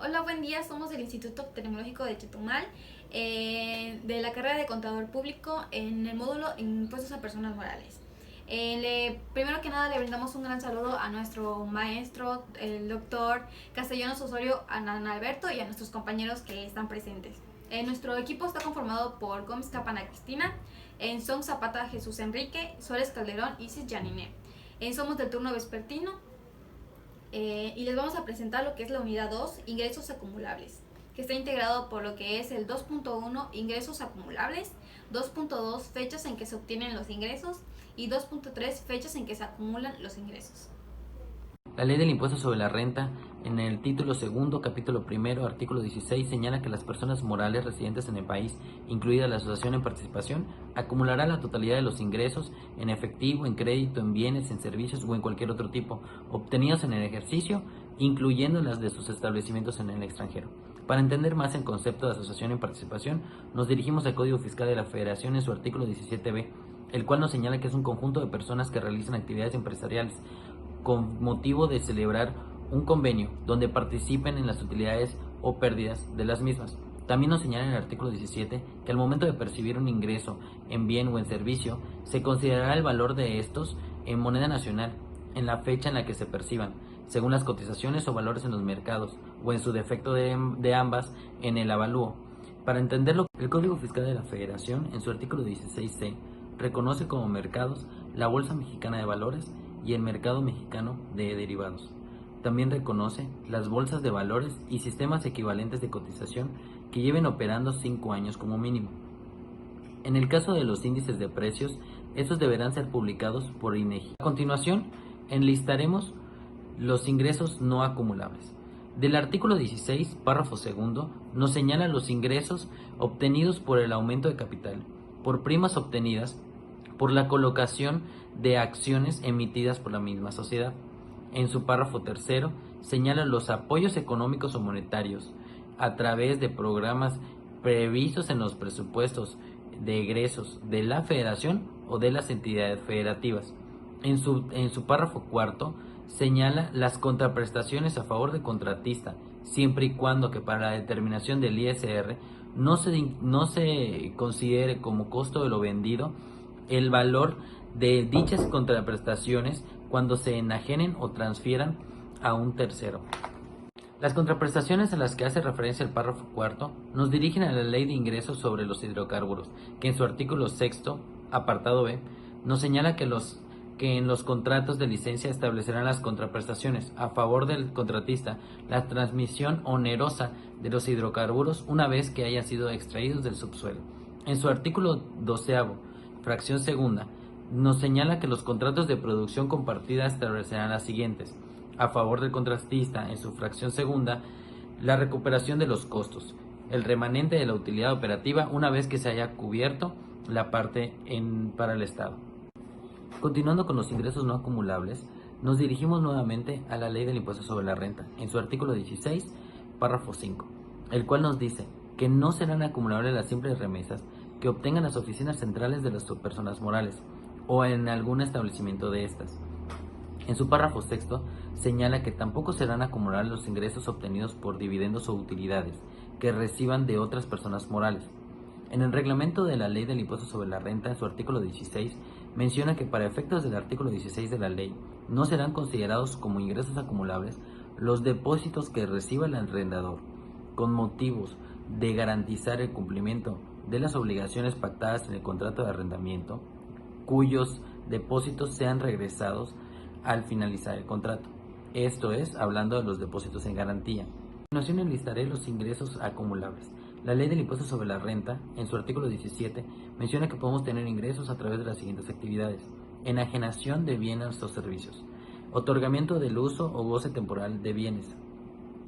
Hola, buen día. Somos del Instituto Tecnológico de Chetumal, de la carrera de Contador Público en el módulo Impuestos a Personas Morales. Primero que nada le brindamos un gran saludo a nuestro maestro, el doctor Castellanos Osorio, a Nan Alberto y a nuestros compañeros que están presentes. Nuestro equipo está conformado por Gómez Capana Cristina, Son Zapata Jesús Enrique, Suárez Calderón y Isis Janine. Somos del turno vespertino. Y les vamos a presentar lo que es la unidad 2, ingresos acumulables, que está integrado por lo que es el 2.1, ingresos acumulables, 2.2, fechas en que se obtienen los ingresos y 2.3, fechas en que se acumulan los ingresos. La Ley del Impuesto sobre la Renta, en el título segundo, capítulo primero, artículo 16, señala que las personas morales residentes en el país, incluida la asociación en participación, acumulará la totalidad de los ingresos en efectivo, en crédito, en bienes, en servicios o en cualquier otro tipo, obtenidos en el ejercicio, incluyendo las de sus establecimientos en el extranjero. Para entender más el concepto de asociación en participación, nos dirigimos al Código Fiscal de la Federación en su artículo 17b, el cual nos señala que es un conjunto de personas que realizan actividades empresariales con motivo de celebrar un convenio donde participen en las utilidades o pérdidas de las mismas. También nos señala en el artículo 17 que al momento de percibir un ingreso en bien o en servicio, se considerará el valor de estos en moneda nacional, en la fecha en la que se perciban, según las cotizaciones o valores en los mercados, o en su defecto de ambas, en el avalúo. Para entenderlo, el Código Fiscal de la Federación, en su artículo 16c, reconoce como mercados la Bolsa Mexicana de Valores y el mercado mexicano de derivados. También reconoce las bolsas de valores y sistemas equivalentes de cotización que lleven operando 5 años como mínimo. En el caso de los índices de precios, estos deberán ser publicados por INEGI. A continuación, enlistaremos los ingresos no acumulables. Del artículo 16, párrafo segundo, nos señala los ingresos obtenidos por el aumento de capital, por primas obtenidas, por la colocación de acciones emitidas por la misma sociedad. En su párrafo tercero, señala los apoyos económicos o monetarios a través de programas previstos en los presupuestos de egresos de la Federación o de las entidades federativas. En su párrafo cuarto, señala las contraprestaciones a favor del contratista, siempre y cuando que para la determinación del ISR no se considere como costo de lo vendido el valor de dichas contraprestaciones cuando se enajenen o transfieran a un tercero. Las contraprestaciones a las que hace referencia el párrafo cuarto nos dirigen a la Ley de Ingresos sobre los Hidrocarburos, que en su artículo sexto, apartado B, nos señala que en los contratos de licencia establecerán las contraprestaciones a favor del contratista, la transmisión onerosa de los hidrocarburos una vez que hayan sido extraídos del subsuelo. En su artículo doceavo, fracción segunda, nos señala que los contratos de producción compartida establecerán las siguientes: a favor del contratista, en su fracción segunda, la recuperación de los costos, el remanente de la utilidad operativa una vez que se haya cubierto la parte para el Estado. Continuando con los ingresos no acumulables, nos dirigimos nuevamente a la Ley del Impuesto sobre la Renta, en su artículo 16, párrafo 5, el cual nos dice que no serán acumulables las simples remesas que obtengan las oficinas centrales de las personas morales o en algún establecimiento de estas. En su párrafo sexto, señala que tampoco serán acumulables los ingresos obtenidos por dividendos o utilidades que reciban de otras personas morales. En el reglamento de la Ley del Impuesto sobre la Renta, en su artículo 16, menciona que para efectos del artículo 16 de la ley, no serán considerados como ingresos acumulables los depósitos que reciba el arrendador, con motivos de garantizar el cumplimiento de las obligaciones pactadas en el contrato de arrendamiento, cuyos depósitos sean regresados al finalizar el contrato. Esto es, hablando de los depósitos en garantía. A continuación enlistaré los ingresos acumulables. La Ley del Impuesto sobre la Renta, en su artículo 17, menciona que podemos tener ingresos a través de las siguientes actividades: enajenación de bienes o servicios, otorgamiento del uso o goce temporal de bienes,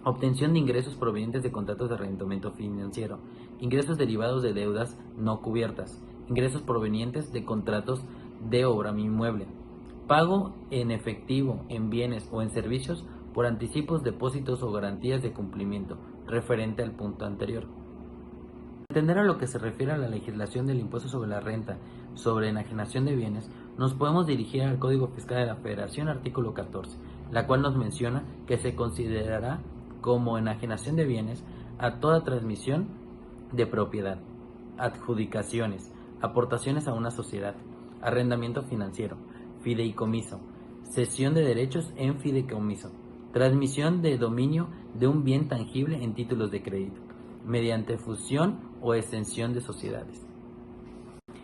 obtención de ingresos provenientes de contratos de arrendamiento financiero, ingresos derivados de deudas no cubiertas, ingresos provenientes de contratos de obra inmueble, pago en efectivo, en bienes o en servicios por anticipos, depósitos o garantías de cumplimiento, referente al punto anterior. Para entender a lo que se refiere a la legislación del impuesto sobre la renta sobre enajenación de bienes, nos podemos dirigir al Código Fiscal de la Federación, artículo 14, la cual nos menciona que se considerará como enajenación de bienes, a toda transmisión de propiedad, adjudicaciones, aportaciones a una sociedad, arrendamiento financiero, fideicomiso, cesión de derechos en fideicomiso, transmisión de dominio de un bien tangible en títulos de crédito, mediante fusión o extensión de sociedades.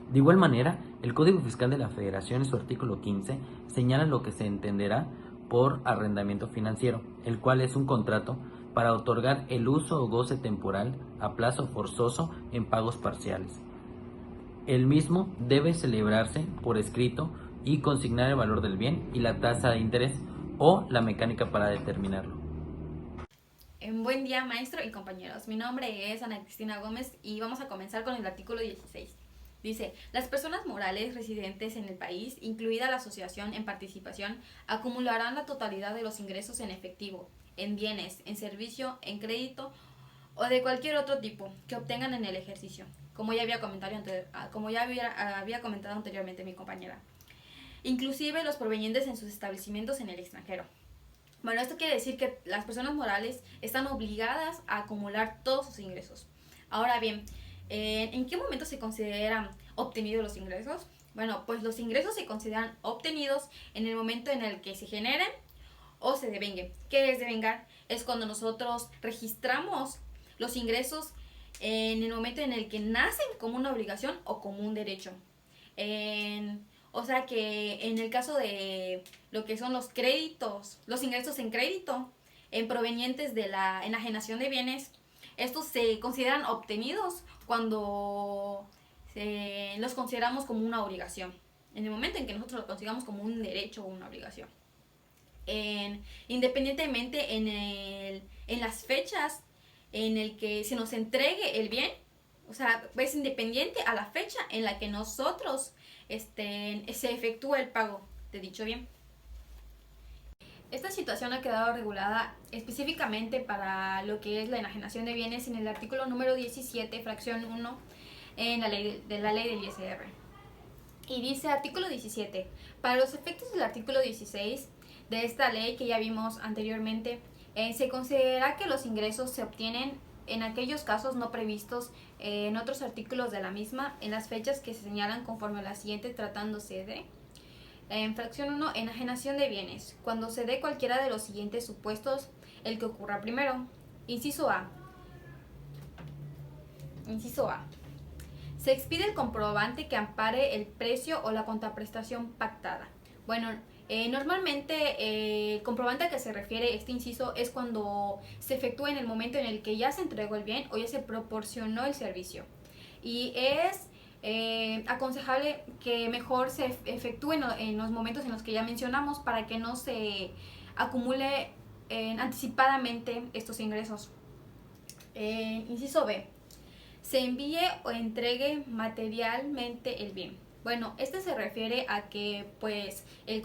De igual manera, el Código Fiscal de la Federación en su artículo 15 señala lo que se entenderá por arrendamiento financiero, el cual es un contrato para otorgar el uso o goce temporal a plazo forzoso en pagos parciales. El mismo debe celebrarse por escrito y consignar el valor del bien y la tasa de interés o la mecánica para determinarlo. Buen día, maestro y compañeros. Mi nombre es Ana Cristina Gómez y vamos a comenzar con el artículo 16. Dice, las personas morales residentes en el país, incluida la asociación en participación, acumularán la totalidad de los ingresos en efectivo, en bienes, en servicio, en crédito o de cualquier otro tipo que obtengan en el ejercicio, como ya había comentado anteriormente mi compañera, inclusive los provenientes en sus establecimientos en el extranjero. Bueno, esto quiere decir que las personas morales están obligadas a acumular todos sus ingresos. Ahora bien, ¿en qué momento se consideran obtenidos los ingresos? Bueno, pues los ingresos se consideran obtenidos en el momento en el que se generen o se devenguen. ¿Qué es devengar? Es cuando nosotros registramos los ingresos en el momento en el que nacen como una obligación o como un derecho. O sea que en el caso de lo que son los créditos, los ingresos en crédito, en provenientes de la enajenación de bienes, estos se consideran obtenidos cuando los consideramos como una obligación, en el momento en que nosotros lo consideramos como un derecho o una obligación. Independientemente en las fechas en el que se nos entregue el bien, o sea, es independiente a la fecha en la que nosotros se efectúa el pago de dicho bien. Esta situación ha quedado regulada específicamente para lo que es la enajenación de bienes en el artículo número 17, fracción 1, en la ley del ISR. Y dice artículo 17, para los efectos del artículo 16 de esta ley que ya vimos anteriormente, se considera que los ingresos se obtienen en aquellos casos no previstos en otros artículos de la misma, en las fechas que se señalan conforme a la siguiente, tratándose de en fracción 1, enajenación de bienes, cuando se dé cualquiera de los siguientes supuestos, el que ocurra primero. Inciso A. Se expide el comprobante que ampare el precio o la contraprestación pactada. Bueno, normalmente el comprobante a que se refiere este inciso es cuando se efectúa en el momento en el que ya se entregó el bien o ya se proporcionó el servicio. Y es aconsejable que mejor se efectúe en los momentos en los que ya mencionamos para que no se acumule anticipadamente estos ingresos. Inciso B. Se envíe o entregue materialmente el bien. Bueno, este se refiere a que pues el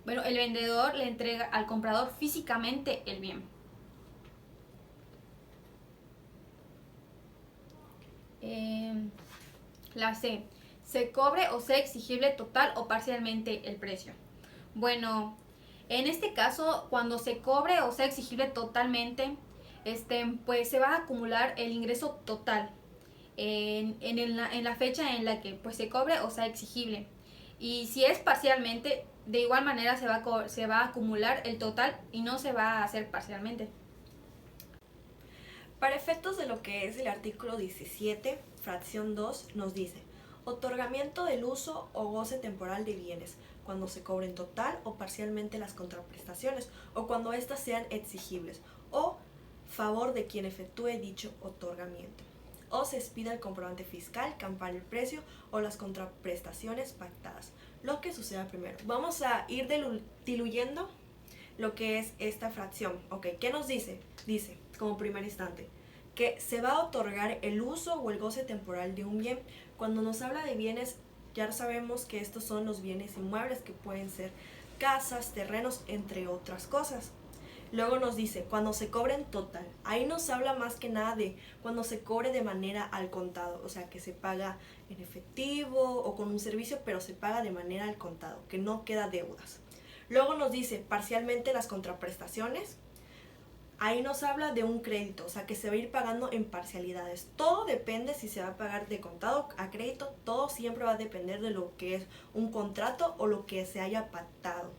vendedor le entrega al comprador físicamente el bien. La C. Se cobre o sea exigible total o parcialmente el precio. Bueno, en este caso, cuando se cobre o sea exigible totalmente, pues se va a acumular el ingreso total en la fecha en la que pues se cobre o sea exigible. Y si es parcialmente, de igual manera se va a acumular el total y no se va a hacer parcialmente. Para efectos de lo que es el artículo 17, fracción 2, nos dice otorgamiento del uso o goce temporal de bienes, cuando se cobren total o parcialmente las contraprestaciones o cuando éstas sean exigibles, o favor de quien efectúe dicho otorgamiento, o se expida el comprobante fiscal que ampare el precio o las contraprestaciones pactadas. Lo que suceda primero. Vamos a ir diluyendo lo que es esta fracción. Ok, ¿qué nos dice? Dice, como primer instante, que se va a otorgar el uso o el goce temporal de un bien. Cuando nos habla de bienes, ya sabemos que estos son los bienes inmuebles, que pueden ser casas, terrenos, entre otras cosas. Luego nos dice, cuando se cobre en total. Ahí nos habla más que nada de cuando se cobre de manera al contado, o sea, que se paga en efectivo o con un servicio, pero se paga de manera al contado, que no queda deudas. Luego nos dice parcialmente las contraprestaciones, ahí nos habla de un crédito, o sea que se va a ir pagando en parcialidades. Todo depende si se va a pagar de contado a crédito, todo siempre va a depender de lo que es un contrato o lo que se haya pactado.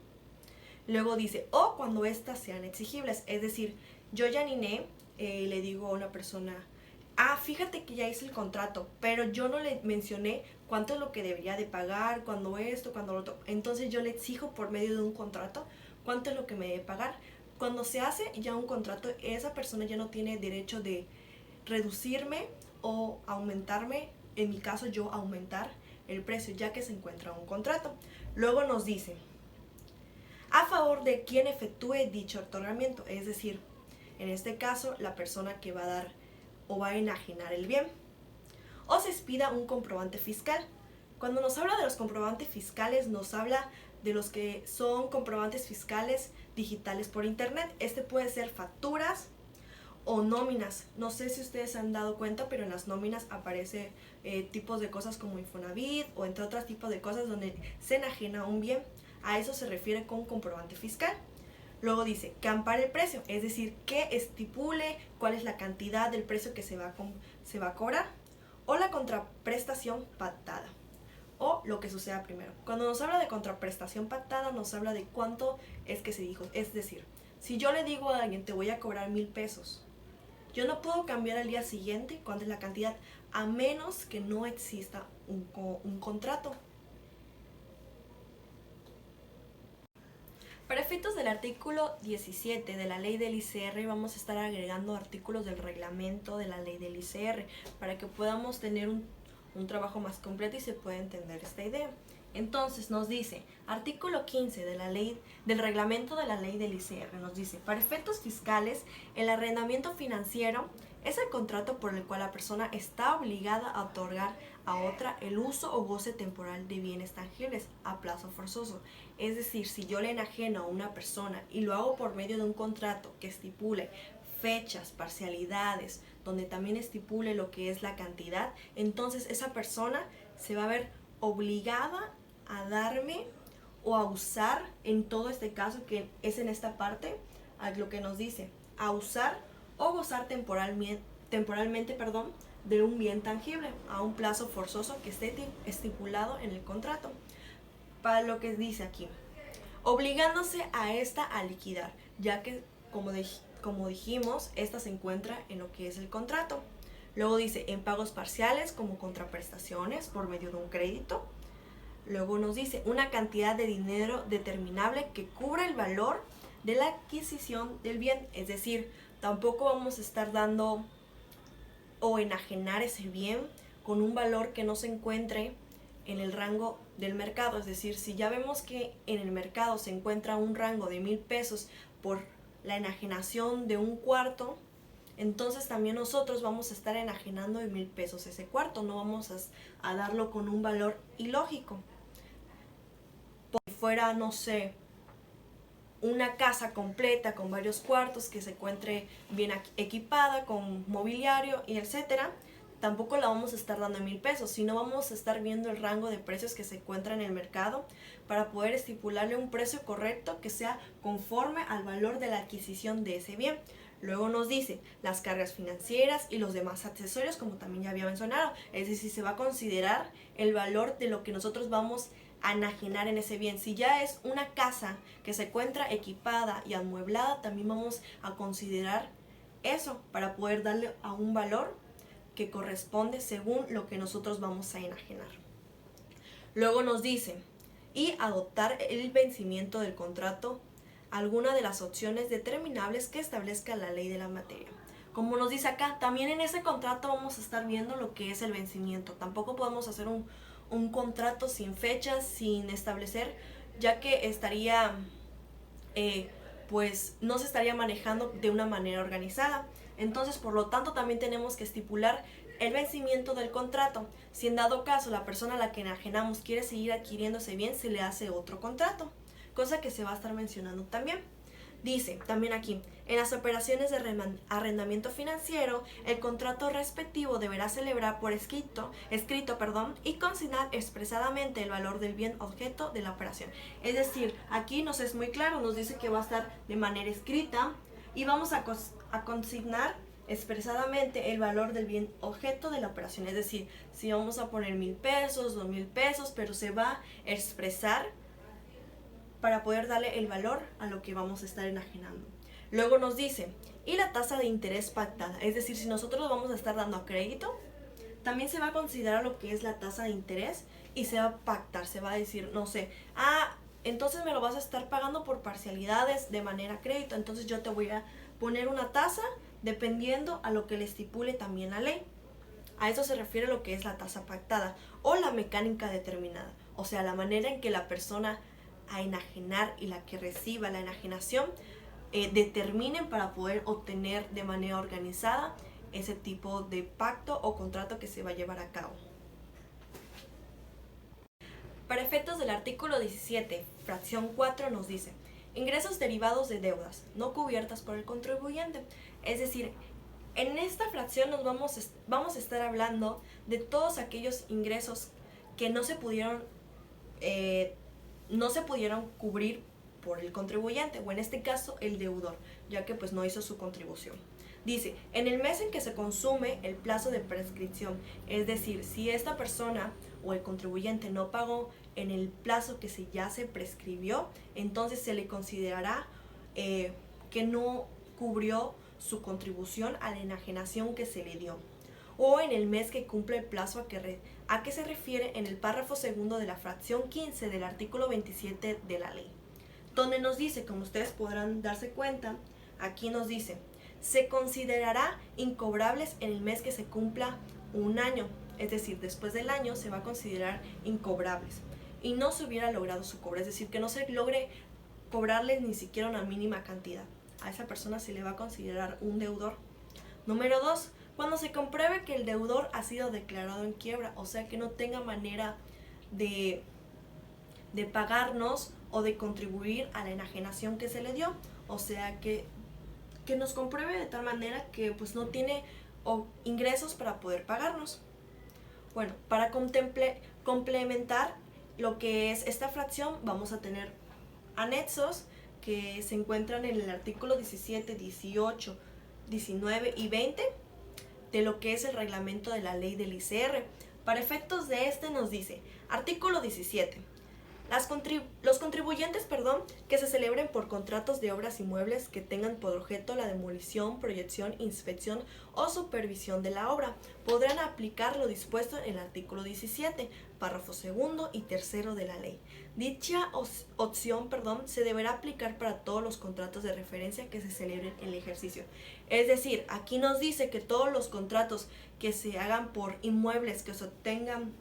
Luego dice, o cuando éstas sean exigibles, es decir, yo Janine le digo a una persona, fíjate que ya hice el contrato, pero yo no le mencioné cuánto es lo que debería de pagar, cuando esto, cuando lo otro. Entonces yo le exijo por medio de un contrato cuánto es lo que me debe pagar. Cuando se hace ya un contrato, esa persona ya no tiene derecho de reducirme o aumentarme, en mi caso yo aumentar el precio, ya que se encuentra un contrato. Luego nos dice, a favor de quien efectúe dicho otorgamiento, es decir, en este caso la persona que va a dar o va a enajenar el bien, o se expida un comprobante fiscal. Cuando nos habla de los comprobantes fiscales, nos habla de los que son comprobantes fiscales digitales por internet. Este puede ser facturas o nóminas. No sé si ustedes se han dado cuenta, pero en las nóminas aparece tipos de cosas como Infonavit o entre otros tipos de cosas donde se enajena un bien. A eso se refiere con comprobante fiscal. Luego dice que ampare el precio, es decir, que estipule cuál es la cantidad del precio que se va a cobrar, o la contraprestación pactada, o lo que suceda primero. Cuando nos habla de contraprestación pactada, nos habla de cuánto es que se dijo. Es decir, si yo le digo a alguien, te voy a cobrar 1,000 pesos, yo no puedo cambiar al día siguiente cuánto es la cantidad, a menos que no exista un contrato. Para efectos del artículo 17 de la ley del ICR, vamos a estar agregando artículos del reglamento de la ley del ICR para que podamos tener un trabajo más completo y se pueda entender esta idea. Entonces nos dice, artículo 15 de la ley, del reglamento de la ley del ICR, nos dice, para efectos fiscales, el arrendamiento financiero es el contrato por el cual la persona está obligada a otorgar a otra el uso o goce temporal de bienes tangibles a plazo forzoso. Es decir, si yo le enajeno a una persona y lo hago por medio de un contrato que estipule fechas, parcialidades, donde también estipule lo que es la cantidad, entonces esa persona se va a ver obligada a darme o a usar, en todo este caso que es en esta parte, a lo que nos dice, a usar o gozar temporalmente, de un bien tangible a un plazo forzoso que esté estipulado en el contrato. Para lo que dice aquí, obligándose a esta a liquidar, ya que como dijimos, esta se encuentra en lo que es el contrato. Luego dice en pagos parciales como contraprestaciones por medio de un crédito. Luego nos dice una cantidad de dinero determinable que cubra el valor de la adquisición del bien. Es decir, tampoco vamos a estar dando o enajenar ese bien con un valor que no se encuentre en el rango del mercado. Es decir, si ya vemos que en el mercado se encuentra un rango de 1,000 pesos por la enajenación de un cuarto, entonces también nosotros vamos a estar enajenando de 1,000 pesos ese cuarto, no vamos a darlo con un valor ilógico. Si fuera, no sé, una casa completa con varios cuartos que se encuentre bien equipada, con mobiliario y etcétera, tampoco la vamos a estar dando en 1,000 pesos, sino vamos a estar viendo el rango de precios que se encuentra en el mercado para poder estipularle un precio correcto que sea conforme al valor de la adquisición de ese bien. Luego nos dice las cargas financieras y los demás accesorios, como también ya había mencionado, es decir, se va a considerar el valor de lo que nosotros vamos a enajenar en ese bien. Si ya es una casa que se encuentra equipada y amueblada, también vamos a considerar eso para poder darle a un valor que corresponde según lo que nosotros vamos a enajenar. Luego nos dice, y adoptar el vencimiento del contrato alguna de las opciones determinables que establezca la ley de la materia. Como nos dice acá, también en ese contrato vamos a estar viendo lo que es el vencimiento. Tampoco podemos hacer un contrato sin fechas, sin establecer, ya que estaría, pues no se estaría manejando de una manera organizada. Entonces, por lo tanto, también tenemos que estipular el vencimiento del contrato. Si en dado caso la persona a la que enajenamos quiere seguir adquiriendo ese bien, se le hace otro contrato, cosa que se va a estar mencionando también. Dice también aquí, en las operaciones de arrendamiento financiero, el contrato respectivo deberá celebrar por escrito, y consignar expresadamente el valor del bien objeto de la operación. Es decir, aquí nos es muy claro, nos dice que va a estar de manera escrita y vamos a consignar expresadamente el valor del bien objeto de la operación. Es decir, si vamos a poner 1,000 pesos, 2,000 pesos, pero se va a expresar para poder darle el valor a lo que vamos a estar enajenando. Luego nos dice, y la tasa de interés pactada. Es decir, si nosotros vamos a estar dando a crédito, también se va a considerar lo que es la tasa de interés y se va a pactar. Se va a decir, no sé, entonces me lo vas a estar pagando por parcialidades de manera crédito. Entonces yo te voy a poner una tasa dependiendo a lo que le estipule también la ley. A eso se refiere lo que es la tasa pactada o la mecánica determinada. O sea, la manera en que la persona a enajenar y la que reciba la enajenación determinen para poder obtener de manera organizada ese tipo de pacto o contrato que se va a llevar a cabo. Para efectos del artículo 17, fracción 4 nos dice, ingresos derivados de deudas no cubiertas por el contribuyente. Es decir, en esta fracción nos vamos a estar hablando de todos aquellos ingresos que no se pudieron cubrir por el contribuyente, o en este caso el deudor, ya que pues no hizo su contribución. Dice, en el mes en que se consume el plazo de prescripción, es decir, si esta persona o el contribuyente no pagó en el plazo que ya se prescribió, entonces se le considerará que no cubrió su contribución a la enajenación que se le dio. O en el mes que cumple el plazo a que se refiere en el párrafo segundo de la fracción 15 del artículo 27 de la ley, donde nos dice, como ustedes podrán darse cuenta, aquí nos dice, se considerará incobrables en el mes que se cumpla un año, es decir, después del año se va a considerar incobrables y no se hubiera logrado su cobro, es decir, que no se logre cobrarles ni siquiera una mínima cantidad. A esa persona se le va a considerar un deudor. Número 2, cuando se compruebe que el deudor ha sido declarado en quiebra, o sea que no tenga manera de pagarnos o de contribuir a la enajenación que se le dio, o sea que nos compruebe de tal manera que pues no tiene ingresos para poder pagarnos. Bueno, para complementar lo que es esta fracción, vamos a tener anexos que se encuentran en el artículo 17, 18, 19 y 20 de lo que es el reglamento de la ley del ICR. Para efectos de este nos dice, artículo 17, los contribuyentes que se celebren por contratos de obras inmuebles que tengan por objeto la demolición, proyección, inspección o supervisión de la obra, podrán aplicar lo dispuesto en el artículo 17, párrafo segundo y tercero de la ley. Dicha opción se deberá aplicar para todos los contratos de referencia que se celebren en el ejercicio. Es decir, aquí nos dice que todos los contratos que se hagan por inmuebles que se obtengan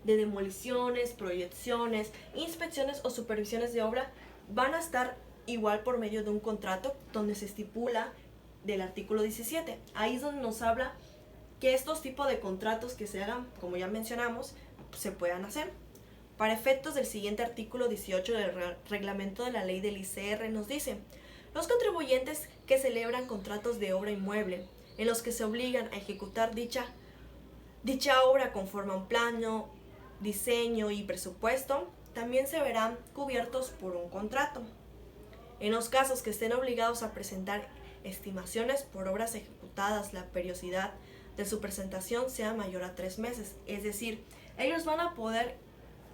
de demoliciones, proyecciones, inspecciones o supervisiones de obra van a estar igual por medio de un contrato donde se estipula del artículo 17. Ahí es donde nos habla que estos tipos de contratos que se hagan, como ya mencionamos, se puedan hacer. Para efectos del siguiente artículo 18 del reglamento de la ley del ICR nos dice, los contribuyentes que celebran contratos de obra inmueble en los que se obligan a ejecutar dicha obra conforme a un plano, diseño y presupuesto, también se verán cubiertos por un contrato. En los casos que estén obligados a presentar estimaciones por obras ejecutadas, la periodicidad de su presentación sea mayor a 3 meses. Es decir, ellos van a poder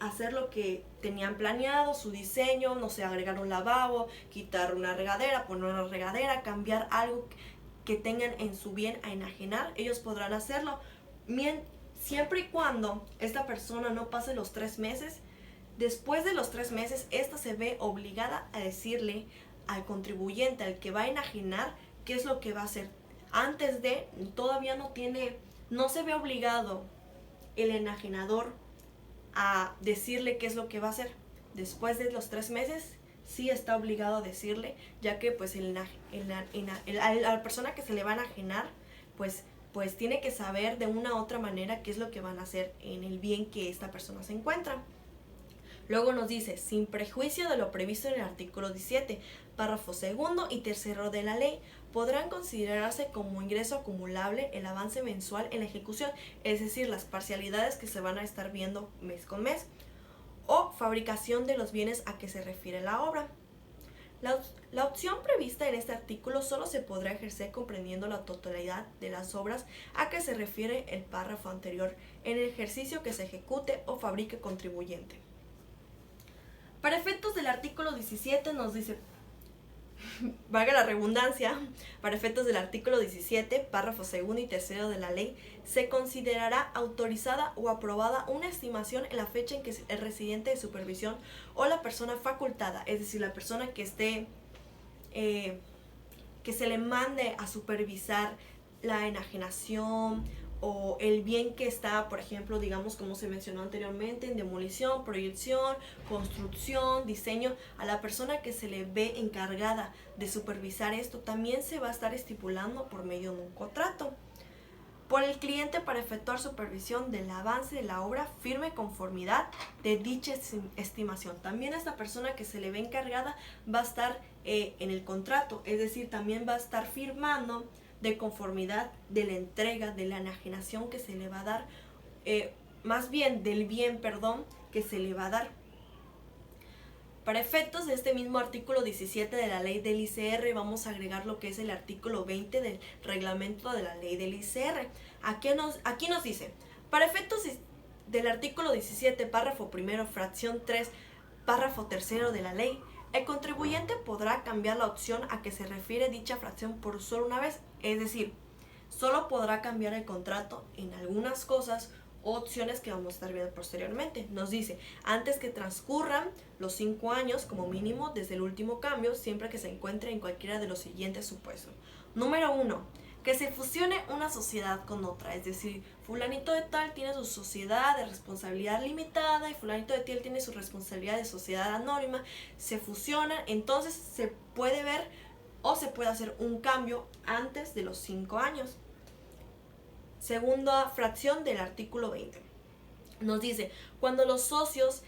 hacer lo que tenían planeado, su diseño, no sé, agregar un lavabo, quitar una regadera, poner una regadera, cambiar algo que tengan en su bien a enajenar. Ellos podrán hacerlo siempre y cuando esta persona no pase los 3 meses. Después de los 3 meses, esta se ve obligada a decirle al contribuyente, al que va a enajenar, qué es lo que va a hacer. Antes de, todavía no se ve obligado el enajenador a decirle qué es lo que va a hacer. Después de los 3 meses, sí está obligado a decirle, ya que pues la persona que se le va a enajenar, pues tiene que saber de una u otra manera qué es lo que van a hacer en el bien que esta persona se encuentra. Luego nos dice, sin prejuicio de lo previsto en el artículo 17, párrafo segundo y tercero de la ley, podrán considerarse como ingreso acumulable el avance mensual en la ejecución, es decir, las parcialidades que se van a estar viendo mes con mes, o fabricación de los bienes a que se refiere la obra. La opción prevista en este artículo solo se podrá ejercer comprendiendo la totalidad de las obras a que se refiere el párrafo anterior en el ejercicio que se ejecute o fabrique contribuyente. Para efectos del artículo 17 nos dice, valga la redundancia, para efectos del artículo 17, párrafo segundo y tercero de la ley, se considerará autorizada o aprobada una estimación en la fecha en que el residente de supervisión o la persona facultada, es decir, la persona que esté, que se le mande a supervisar la enajenación o el bien que está, por ejemplo, digamos como se mencionó anteriormente, en demolición, proyección, construcción, diseño, a la persona que se le ve encargada de supervisar esto, también se va a estar estipulando por medio de un contrato por el cliente para efectuar supervisión del avance de la obra firme conformidad de dicha estimación. También esta persona que se le ve encargada va a estar en el contrato, es decir, también va a estar firmando de conformidad de la entrega, de la enajenación que se le va a dar, más bien del bien, que se le va a dar. Para efectos de este mismo artículo 17 de la ley del ICR, vamos a agregar lo que es el artículo 20 del reglamento de la ley del ICR. Aquí nos dice, para efectos del artículo 17, párrafo primero, fracción 3, párrafo tercero de la ley, el contribuyente podrá cambiar la opción a que se refiere dicha fracción por solo una vez, es decir, solo podrá cambiar el contrato en algunas cosas o opciones que vamos a estar viendo posteriormente. Nos dice, antes que transcurran los 5 años como mínimo desde el último cambio, siempre que se encuentre en cualquiera de los siguientes supuestos. Número 1. Que se fusione una sociedad con otra, es decir, fulanito de tal tiene su sociedad de responsabilidad limitada y fulanito de tal tiene su responsabilidad de sociedad anónima, se fusionan, entonces se puede ver o se puede hacer un cambio antes de los 5 años. Segunda fracción del artículo 20. Nos dice, cuando los socios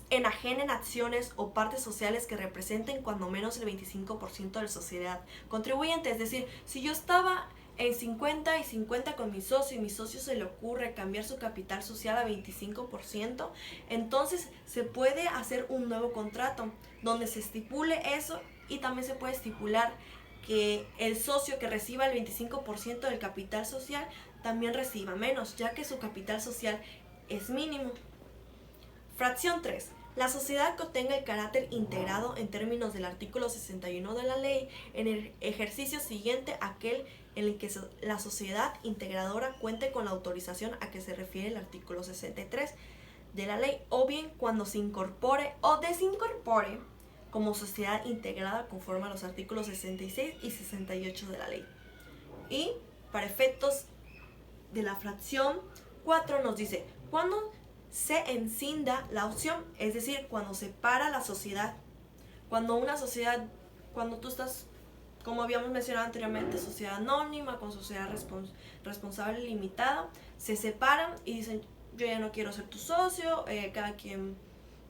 enajenen acciones o partes sociales que representen cuando menos el 25% de la sociedad contribuyente. Es decir, si yo estaba en 50 y 50 con mi socio se le ocurre cambiar su capital social a 25%, entonces se puede hacer un nuevo contrato donde se estipule eso y también se puede estipular que el socio que reciba el 25% del capital social también reciba menos, ya que su capital social es mínimo. Fracción 3. La sociedad que obtenga el carácter integrado en términos del artículo 61 de la ley en el ejercicio siguiente a aquel en el que la sociedad integradora cuente con la autorización a que se refiere el artículo 63 de la ley, o bien cuando se incorpore o desincorpore como sociedad integrada conforme a los artículos 66 y 68 de la ley. Y para efectos de la fracción 4 nos dice, cuando se encinda la opción, es decir, cuando se para la sociedad, cuando una sociedad, cuando tú estás, como habíamos mencionado anteriormente, sociedad anónima con sociedad responsable limitada, se separan y dicen, yo ya no quiero ser tu socio, cada quien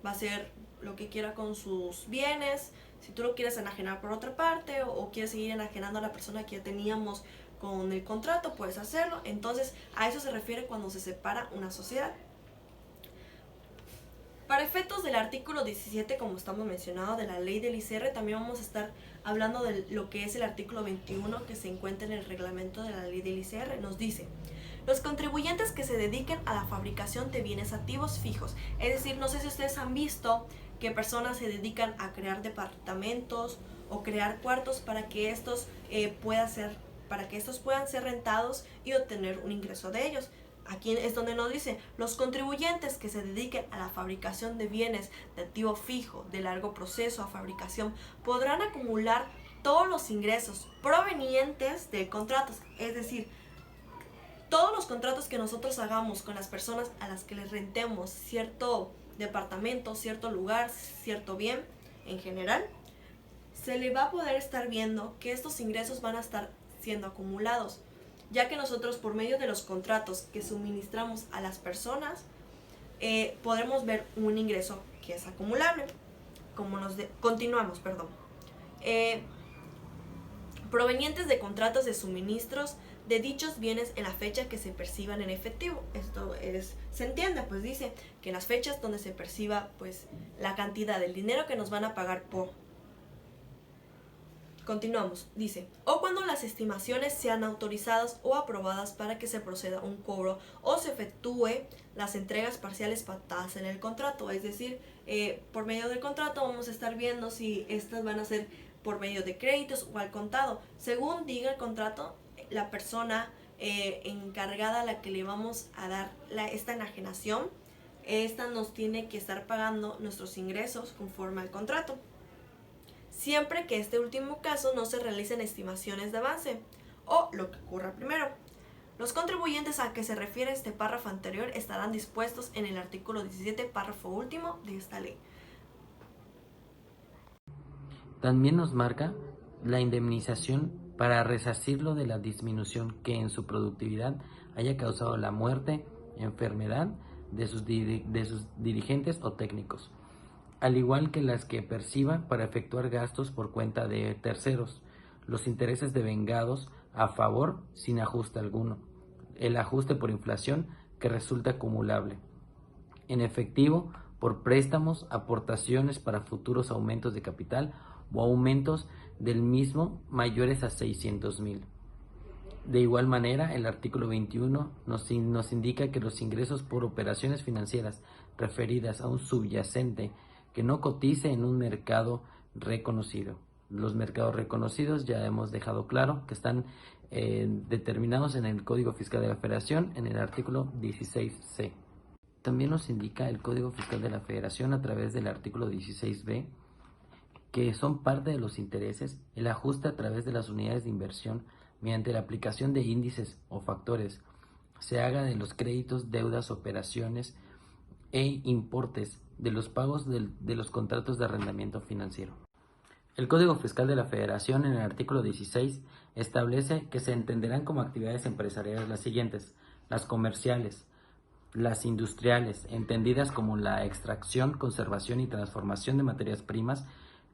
va a hacer lo que quiera con sus bienes, si tú lo quieres enajenar por otra parte o quieres seguir enajenando a la persona que ya teníamos con el contrato, puedes hacerlo. Entonces, a eso se refiere cuando se separa una sociedad. Para efectos del artículo 17, como estamos mencionando, de la ley del ICR, también vamos a estar hablando de lo que es el artículo 21 que se encuentra en el reglamento de la ley del ICR. Nos dice, los contribuyentes que se dediquen a la fabricación de bienes activos fijos, es decir, no sé si ustedes han visto que personas se dedican a crear departamentos o crear cuartos para que estos puedan ser rentados y obtener un ingreso de ellos. Aquí es donde nos dice, los contribuyentes que se dediquen a la fabricación de bienes de activo fijo, de largo proceso a fabricación, podrán acumular todos los ingresos provenientes de contratos, es decir, todos los contratos que nosotros hagamos con las personas a las que les rentemos cierto departamento, cierto lugar, cierto bien en general, se le va a poder estar viendo que estos ingresos van a estar siendo acumulados, ya que nosotros por medio de los contratos que suministramos a las personas podremos ver un ingreso que es acumulable. Continuamos. Provenientes de contratos de suministros de dichos bienes en la fecha que se perciban en efectivo. Esto se entiende, pues dice que en las fechas donde se perciba pues la cantidad del dinero que nos van a pagar Continuamos, dice, o cuando las estimaciones sean autorizadas o aprobadas para que se proceda a un cobro o se efectúe las entregas parciales pactadas en el contrato. Es decir, por medio del contrato vamos a estar viendo si estas van a ser por medio de créditos o al contado. Según diga el contrato, la persona encargada a la que le vamos a dar esta enajenación, esta nos tiene que estar pagando nuestros ingresos conforme al contrato, siempre que este último caso no se realicen estimaciones de avance o lo que ocurra primero. Los contribuyentes a que se refiere este párrafo anterior estarán dispuestos en el artículo 17, párrafo último de esta ley. También nos marca la indemnización para resarcirlo de la disminución que en su productividad haya causado la muerte, enfermedad de sus dirigentes o técnicos, al igual que las que perciba para efectuar gastos por cuenta de terceros, los intereses devengados a favor sin ajuste alguno, el ajuste por inflación que resulta acumulable, en efectivo por préstamos, aportaciones para futuros aumentos de capital o aumentos del mismo mayores a 600,000. De igual manera, el artículo 21 nos indica que los ingresos por operaciones financieras referidas a un subyacente que no cotice en un mercado reconocido. Los mercados reconocidos ya hemos dejado claro que están determinados en el Código Fiscal de la Federación en el artículo 16C. También nos indica el Código Fiscal de la Federación a través del artículo 16B que son parte de los intereses, el ajuste a través de las unidades de inversión mediante la aplicación de índices o factores, se haga de los créditos, deudas, operaciones e importes de los pagos de los contratos de arrendamiento financiero. El Código Fiscal de la Federación en el artículo 16 establece que se entenderán como actividades empresariales las siguientes: las comerciales, las industriales, entendidas como la extracción, conservación y transformación de materias primas,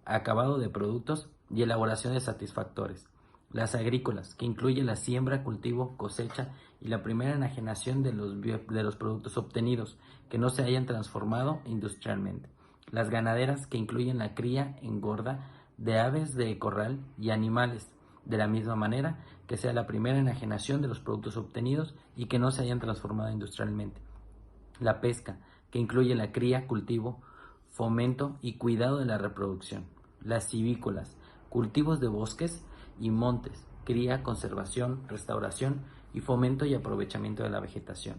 acabado de productos y elaboración de satisfactores; las agrícolas, que incluye la siembra, cultivo, cosecha y la primera enajenación de los productos obtenidos que no se hayan transformado industrialmente; las ganaderas, que incluyen la cría, engorda de aves de corral y animales, de la misma manera que sea la primera enajenación de los productos obtenidos y que no se hayan transformado industrialmente; la pesca, que incluye la cría, cultivo, fomento y cuidado de la reproducción; las civícolas, cultivos de bosques y montes, cría, conservación, restauración y fomento y aprovechamiento de la vegetación.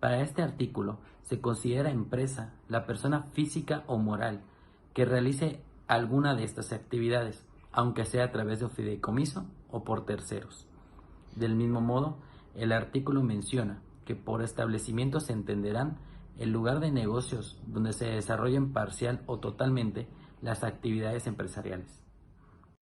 Para este artículo se considera empresa la persona física o moral que realice alguna de estas actividades, aunque sea a través de un fideicomiso o por terceros. Del mismo modo, el artículo menciona que por establecimiento se entenderán el lugar de negocios donde se desarrollen parcial o totalmente las actividades empresariales.